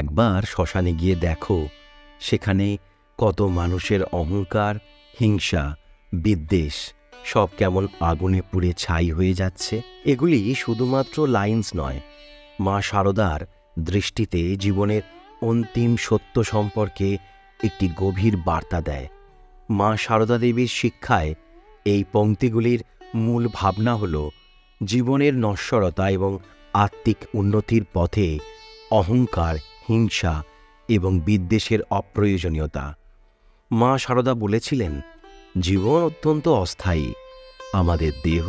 একবার শ্মশানে গিয়ে দেখো সেখানে কত মানুষের অহংকার, হিংসা, বিদ্বেষ সব কেমন আগুনে পুড়ে ছাই হয়ে যাচ্ছে। এগুলি শুধুমাত্র লাইন্স নয়, মা শারদার দৃষ্টিতে জীবনের অন্তিম সত্য সম্পর্কে একটি গভীর বার্তা দেয়। মা শারদা দেবীর শিক্ষায় এই পংক্তিগুলির মূল ভাবনা হল জীবনের নশ্বরতা এবং আত্মিক উন্নতির পথে অহংকার, হিংসা এবং বিদ্বেষের অপ্রয়োজনীয়তা। মা শারদা বলেছিলেন, জীবন অত্যন্ত অস্থায়ী। আমাদের দেহ,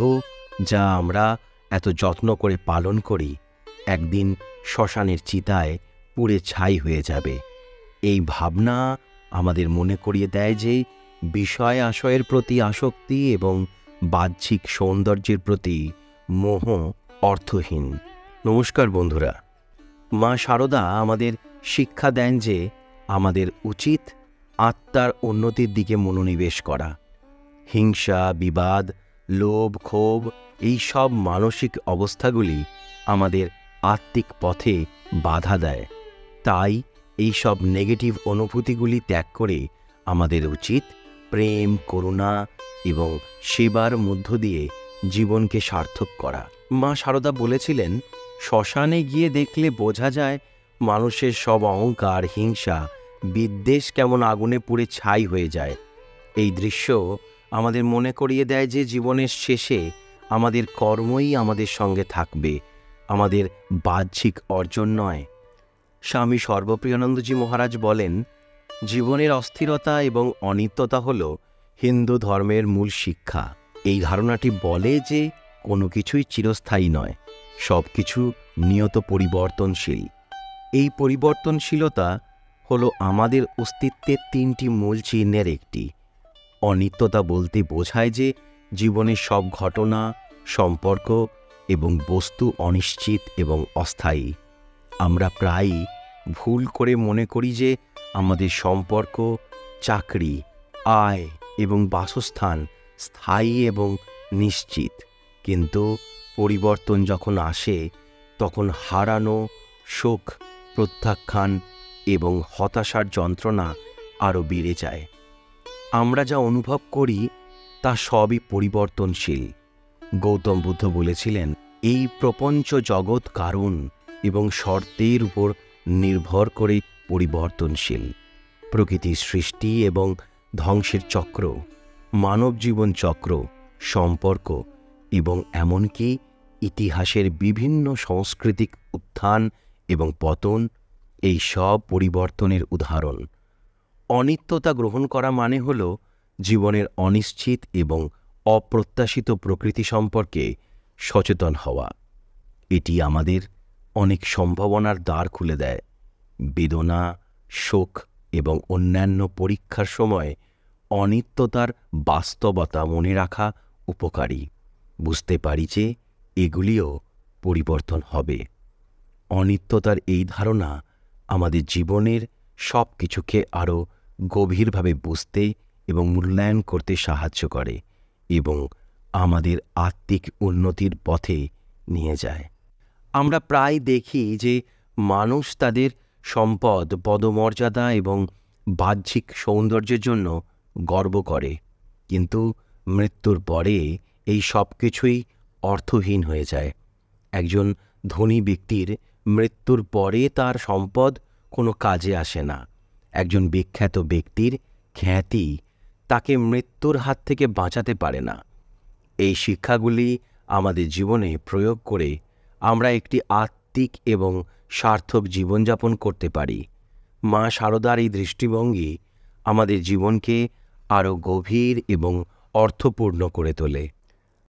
যা আমরা এত যত্ন করে পালন করি, একদিন শ্মশানের চিতায় পুড়ে ছাই হয়ে যাবে। এই ভাবনা আমাদের মনে করিয়ে দেয় যে বিষয় আশয়ের প্রতি আসক্তি এবং বাহ্যিক সৌন্দর্যের প্রতি মোহ অর্থহীন। নমস্কার বন্ধুরা, মা শারদা আমাদের শিক্ষা দেন যে আমাদের উচিত আত্মার উন্নতির দিকে মনোনিবেশ করা। হিংসা, বিবাদ, লোভ, ক্ষোভ এই সব মানসিক অবস্থাগুলি আমাদের আত্মিক পথে বাধা দেয়। তাই এই সব নেগেটিভ অনুভূতিগুলি ত্যাগ করে আমাদের উচিত প্রেম, করুণা এবং সেবার মধ্য দিয়ে জীবনকে সার্থক করা। মা শারদা বলেছিলেন, শ্মশানে গিয়ে দেখলে বোঝা যায় মানুষের সব অহংকার, হিংসা, বিদ্বেষ কেমন আগুনে পুড়ে ছাই হয়ে যায়। এই দৃশ্য আমাদের মনে করিয়ে দেয় যে জীবনের শেষে আমাদের কর্মই আমাদের সঙ্গে থাকবে, আমাদের বাহ্যিক অর্জন নয়। স্বামী সর্বপ্রিয়ানন্দজি মহারাজ বলেন, জীবনের অস্থিরতা এবং অনিত্যতা হল হিন্দু ধর্মের মূল শিক্ষা। এই ধারণাটি বলে যে কোনো কিছুই চিরস্থায়ী নয়, সব কিছু নিয়ত পরিবর্তনশীল। এই পরিবর্তনশীলতা হল আমাদের অস্তিত্বের তিনটি মূল চিহ্নের একটি। অনিত্যতা বলতে বোঝায় যে জীবনের সব ঘটনা, সম্পর্ক এবং বস্তু অনিশ্চিত এবং অস্থায়ী। আমরা প্রায়ই ভুল করে মনে করি যে আমাদের সম্পর্ক, চাকরি, আয় এবং বাসস্থান স্থায়ী এবং নিশ্চিত। কিন্তু পরিবর্তন যখন আসে তখন হারানো, শোক, প্রত্যাখ্যান এবং হতাশার যন্ত্রণা আরও বেড়ে যায়। আমরা যা অনুভব করি তা সবই পরিবর্তনশীল। গৌতম বুদ্ধ বলেছিলেন, এই প্রপঞ্চ জগৎ কারণ এবং শর্তের উপর নির্ভর করে পরিবর্তনশীল। প্রকৃতির সৃষ্টি এবং ধ্বংসের চক্র, মানব জীবন চক্র, সম্পর্ক এবং এমনকি ইতিহাসের বিভিন্ন সাংস্কৃতিক উত্থান এবং পতন এই সব পরিবর্তনের উদাহরণ। অনিত্যতা গ্রহণ করা মানে হল জীবনের অনিশ্চিত এবং অপ্রত্যাশিত প্রকৃতি সম্পর্কে সচেতন হওয়া। এটি আমাদের অনেক সম্ভাবনার দ্বার খুলে দেয়। বেদনা, শোক এবং অন্যান্য পরীক্ষার সময় অনিত্যতার বাস্তবতা মনে রাখা উপকারী। বুঝতে পারি যে এগুলিও পরিবর্তন হবে। অনিত্যতার এই ধারণা আমাদের জীবনের সব কিছুকে আরও গভীরভাবে বুঝতে এবং মূল্যায়ন করতে সাহায্য করে এবং আমাদের আত্মিক উন্নতির পথে নিয়ে যায়। আমরা প্রায় দেখি যে মানুষ তাদের সম্পদ, পদমর্যাদা এবং বাহ্যিক সৌন্দর্যের জন্য গর্ব করে, কিন্তু মৃত্যুর পরে এই সব কিছুই অর্থহীন হয়ে যায়। একজন ধনী ব্যক্তির মৃত্যুর পরে তার সম্পদ কোনো কাজে আসে না। একজন বিখ্যাত ব্যক্তির খ্যাতি তাকে মৃত্যুর হাত থেকে বাঁচাতে পারে না। এই শিক্ষাগুলি আমাদের জীবনে প্রয়োগ করে আমরা একটি আত্মিক এবং সার্থক জীবনযাপন করতে পারি। মা শারদার এই দৃষ্টিভঙ্গি আমাদের জীবনকে আরও গভীর এবং অর্থপূর্ণ করে তোলে।